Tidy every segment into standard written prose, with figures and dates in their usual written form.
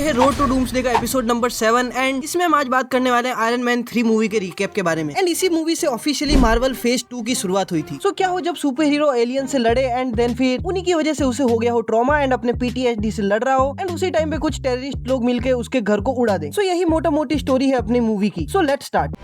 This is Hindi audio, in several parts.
है रोड टू डूम्सडे का एपिसोड नंबर 7 एंड इसमें हम आज बात करने वाले हैं आयरन मैन 3 मूवी के रिकैप के बारे में। एंड इसी मूवी से ऑफिशियली मार्वल फेज 2 की शुरुआत हुई थी। सो क्या हो जब सुपर हीरो एलियन से लड़े एंड देन फिर उन्हीं की वजह से उसे हो गया हो ट्रॉमा एंड अपने PTSD से लड़ रहा हो एंड उसी टाइम पे कुछ टेररिस्ट लोग मिलके उसके घर को उड़ा दे। सो यही मोटा मोटी स्टोरी है अपनी मूवी की। So let's start.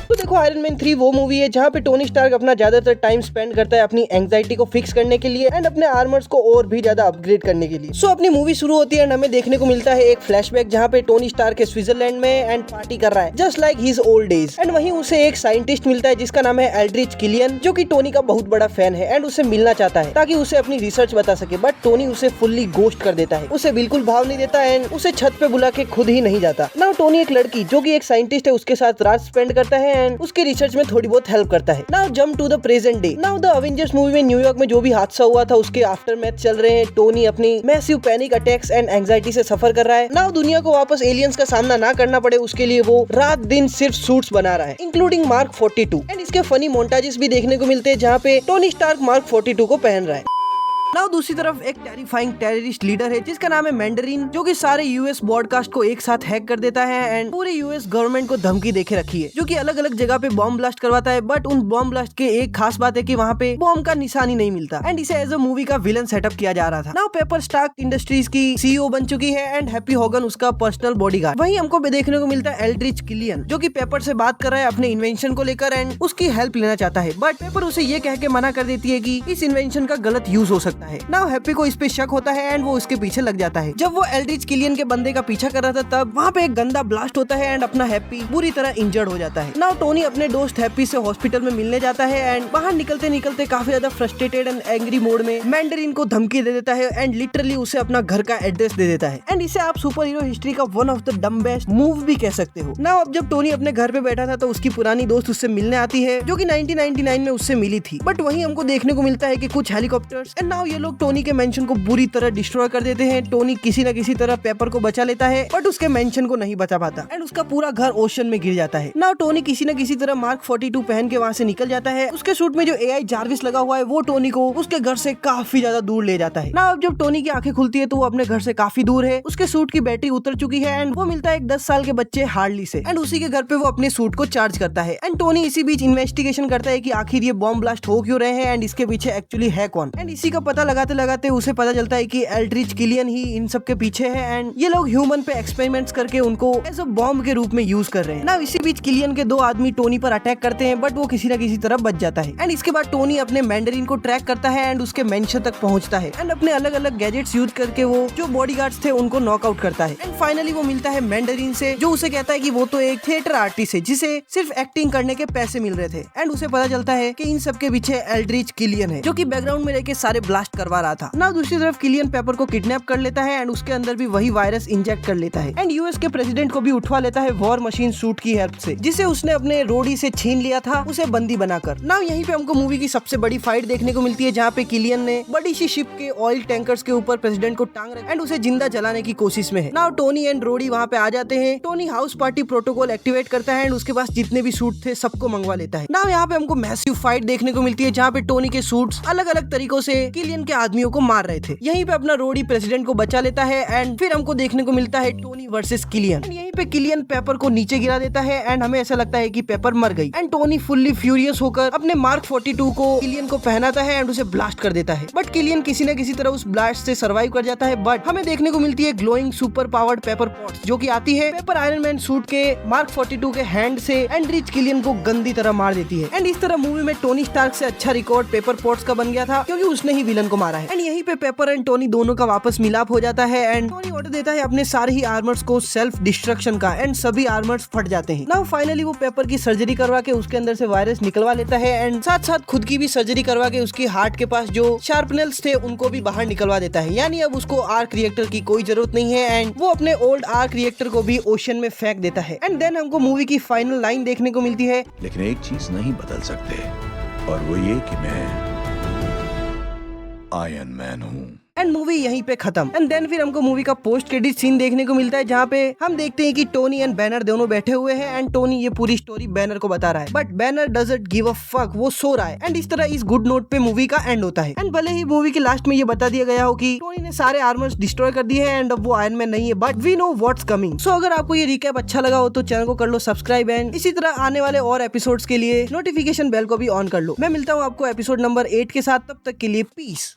तो देखो आयरन मैन 3 वो मूवी है जहाँ पे टोनी स्टार्क अपना ज्यादातर टाइम स्पेंड करता है अपनी एंग्जाइटी को फिक्स करने के लिए एंड अपने आर्मर्स को और भी ज्यादा अपग्रेड करने के लिए। सो अपनी मूवी शुरू होती है एंड हमें देखने को मिलता है एक फ्लैशबैक जहाँ पे टोनी स्टार्क है स्विट्जरलैंड में एंड पार्टी कर रहा है just like his old days. And वहीं उसे एक साइंटिस्ट मिलता है जिसका नाम है एल्ड्रिच किलियन, जो कि टोनी का बहुत बड़ा फैन है एंड उसे मिलना चाहता है ताकि उसे अपनी रिसर्च बता सके। बट टोनी उसे फुल्ली गोस्ट कर देता है, उसे बिल्कुल भाव नहीं देता एंड उसे छत पे बुला के खुद ही नहीं जाता। नाउ टोनी एक लड़की जो कि एक साइंटिस्ट है उसके साथ रात स्पेंड करता है एंड उसके रिसर्च थोड़ी बहुत हेल्प करता है। Now jump to the present day. Now the Avengers movie में न्यूयॉर्क में जो भी हादसा हुआ था उसके आफ्टर मैथ चल रहे हैं। टोनी अपनी massive panic attacks and anxiety से सफर कर रहा है। नाउ दुनिया को वापस एलियंस का सामना ना करना पड़े उसके लिए वो रात दिन सिर्फ सूट्स बना रहा है इंक्लूडिंग मार्क 42 एंड इसके फनी मोन्टाजेस भी देखने को मिलते हैं जहाँ पे टोनी स्टार्क मार्क 42 को पहन रहा है। नाउ दूसरी तरफ एक टेरिफाइंग टेररिस्ट लीडर है जिसका नाम है मैंडरीन, जो कि सारे यूएस ब्रॉडकास्ट को एक साथ हैक कर देता है एंड पूरे यूएस गवर्नमेंट को धमकी देके रखी है, जो कि अलग अलग जगह पे बॉम्ब ब्लास्ट करवाता है। बट उन बॉम्ब ब्लास्ट के एक खास बात है कि वहाँ पे बॉम्ब का निशान ही नहीं मिलता एंड इसे एज अ मूवी का विलन सेटअप किया जा रहा था। नाउ पेपर स्टार्क इंडस्ट्रीज की CEO बन चुकी है एंड हैप्पी होगन उसका पर्सनल बॉडीगार्ड। वहीं हमको देखने को मिलता है एल्ड्रिच किलियन, जो कि पेपर से बात कर रहा है अपने इन्वेंशन को लेकर एंड उसकी हेल्प लेना चाहता है। बट पेपर उसे ये कह के मना कर देती है कि इस इन्वेंशन का गलत यूज हो सकता है। नाउ हैप्पी इस पे शक होता है एंड वो उसके पीछे लग जाता है। जब वो एल्ड्रिच किलियन के बंदे का पीछा कर रहा था तब वहाँ पे एक गंदा ब्लास्ट होता है एंड अपना हैप्पी बुरी तरह इंजर्ड हो जाता है। नाउ टोनी अपने दोस्त हैप्पी से हॉस्पिटल में मिलने जाता है एंड बाहर निकलते निकलते काफी ज्यादा फ्रस्ट्रेटेड एंड एंग्री मोड में मैंडरीन को धमकी दे देता है एंड लिटरली उसे अपना घर का एड्रेस दे देता है एंड इसे आप सुपर हीरो हिस्ट्री का वन ऑफ द डम बेस्ट मूव भी कह सकते हो। नाउ अब जब टोनी अपने घर पे बैठा था तो उसकी पुरानी दोस्त उससे मिलने आती है जो कि 1999 में उससे मिली थी। बट वहीं हमको देखने को मिलता है कि कुछ हेलीकॉप्टर्स एंड नाउ ये लोग टोनी के मेंशन को बुरी तरह डिस्ट्रॉय कर देते हैं। टोनी किसी न किसी तरह पेपर को बचा लेता है बट उसके मेंशन को नहीं बचा पाता एंड उसका पूरा घर ओशन में गिर जाता है। नाउ टोनी किसी न किसी तरह मार्क 42 पहन के वहाँ से निकल जाता है। उसके सूट में जो AI जार्विस लगा हुआ है वो टोनी को उसके घर से काफी ज्यादा दूर ले जाता है। नाउ जब टोनी की आंखें खुलती है तो वो अपने घर से काफी दूर है। उसके सूट की बैटरी उतर चुकी है एंड वो मिलता है एक 10 साल के बच्चे हार्डली से एंड उसी के घर पे वो अपने सूट को चार्ज करता है एंड टोनी इसी बीच इन्वेस्टिगेशन करता है कि आखिर ये बॉम्ब ब्लास्ट हो क्यों रहे हैं एंड इसके पीछे एक्चुअली है कौन। एंड इसी का पता लगाते लगाते उसे पता चलता है कि एल्ड्रिच किलियन ही इन सब के पीछे है एंड ये लोग ह्यूमन पे एक्सपेरिमेंट्स करके उनको एज अ बॉम्ब के रूप में यूज कर रहे हैं। ना इसी बीच किलियन के 2 आदमी टोनी पर अटैक करते हैं बट वो किसी न किसी तरह बच जाता है एंड इसके बाद टोनी अपने मैंडरीन को ट्रैक करता है एंड उसके मेंशन तक पहुंचता है एंड अपने अलग अलग गैजेट्स यूज करके वो जो बॉडीगार्ड्स थे उनको नॉकआउट करता है एंड फाइनली वो मिलता है मैंडरीन से, जो उसे कहता है कि वो तो एक थिएटर आर्टिस्ट है जिसे सिर्फ एक्टिंग करने के पैसे मिल रहे थे एंड उसे पता चलता है कि इन सब के पीछे एल्ड्रिच किलियन है जो कि बैकग्राउंड में रहकर सारे ब्लास्ट करवा रहा था। ना दूसरी तरफ किलियन पेपर को किडनैप कर लेता है एंड उसके अंदर भी वही वायरस इंजेक्ट कर लेता है एंड यूएस के प्रेसिडेंट को भी उठवा लेता है वॉर मशीन सूट की हेल्प से, जिसे उसने अपने रोडी से छीन लिया था उसे बंदी बनाकर। नाउ यहीं पे हमको मूवी की सबसे बड़ी फाइट देखने को मिलती है जहाँ पे किलियन ने बड़ी सी शिप के ऑयल टैंकर्स के ऊपर प्रेसिडेंट को टांग रखा एंड उसे जिंदा जलाने की कोशिश में है। नाउ टोनी एंड रोडी वहाँ पे आ जाते हैं। Tony house party protocol activate करता है एंड उसके पास जितने भी सूट थे सबको मंगवा लेता है। नाउ यहाँ पे हमको मैसिव फाइट देखने को मिलती है जहाँ पे टोनी के सूट्स अलग अलग तरीकों से किलियन के आदमियों को मार रहे थे। यहीं पे अपना रोडी प्रेसिडेंट को बचा लेता है एंड फिर हमको देखने को मिलता है टोनी वर्सेस किलियन। यहीं पे किलियन पेपर को नीचे गिरा देता है एंड हमें ऐसा लगता है कि पेपर मर गई एंड टोनी फुल्ली फ्यूरियस होकर अपने मार्क 42 को किलियन को पहनाता है एंड उसे ब्लास्ट कर देता है। बट किलियन किसी न किसी तरह उस ब्लास्ट से सर्वाइव कर जाता है। बट हमें देखने को मिलती है glowing super powered paper pots जो कि आती है पेपर आयरन मैन सूट के मार्क 42 के हैंड से एल्ड्रिच किलियन को गंदी तरह मार देती है एंड इस तरह मूवी में टोनी स्टार्क से अच्छा रिकॉर्ड पेपर पॉट्स का बन गया था क्योंकि उसने ही विलन को मारा है। एंड यहीं पे पेपर एंड टोनी दोनों का वापस मिलाप हो जाता है एंड टोनी ऑर्डर देता है अपने सारे ही आर्मर्स को सेल्फ डिस्ट्रक्शन का एंड सभी आर्मर्स फट जाते हैं। नाउ फाइनली वो पेपर की सर्जरी करवा के उसके अंदर से वायरस निकलवा लेता है एंड साथ साथ खुद की भी सर्जरी करवा के उसकी हार्ट के पास जो शार्पनेल्स थे उनको भी बाहर निकलवा देता है। यानी अब उसको आर्क रिएक्टर की कोई जरूरत नहीं है एंड वो अपने ओल्ड आर्क रिएक्टर को भी ओशन में फेंक देता है। एंड देन हमको मूवी की फाइनल लाइन देखने को मिलती है, लेकिन एक चीज नहीं बदल सकते और वो ये कि मैं आयरन मैन हूँ। एंड मूवी यहीं पे खत्म। एंड देन फिर हमको मूवी का पोस्ट क्रेडिट सीन देखने को मिलता है जहाँ पे हम देखते हैं कि टोनी एंड बैनर दोनों बैठे हुए हैं एंड टोनी ये पूरी स्टोरी बैनर को बता रहा है, but banner doesn't give a fuck, वो सो रहा है। एंड इस तरह इस गुड नोट पे मूवी का एंड होता है। एंड भले ही मूवी के लास्ट में ये बता दिया गया हो कि टोनी ने सारे आर्मर्स डिस्ट्रॉय कर दिए हैं एंड अब वो आयरन मैन नहीं है, but we know what's coming. So अगर आपको ये रिकैप अच्छा लगा हो तो चैनल को कर लो सब्सक्राइब एंड इसी तरह आने वाले और एपिसोड्स के लिए नोटिफिकेशन बेल को भी ऑन कर लो। मैं मिलता हूँ आपको एपिसोड नंबर 8 के साथ, तब तक के लिए पीस।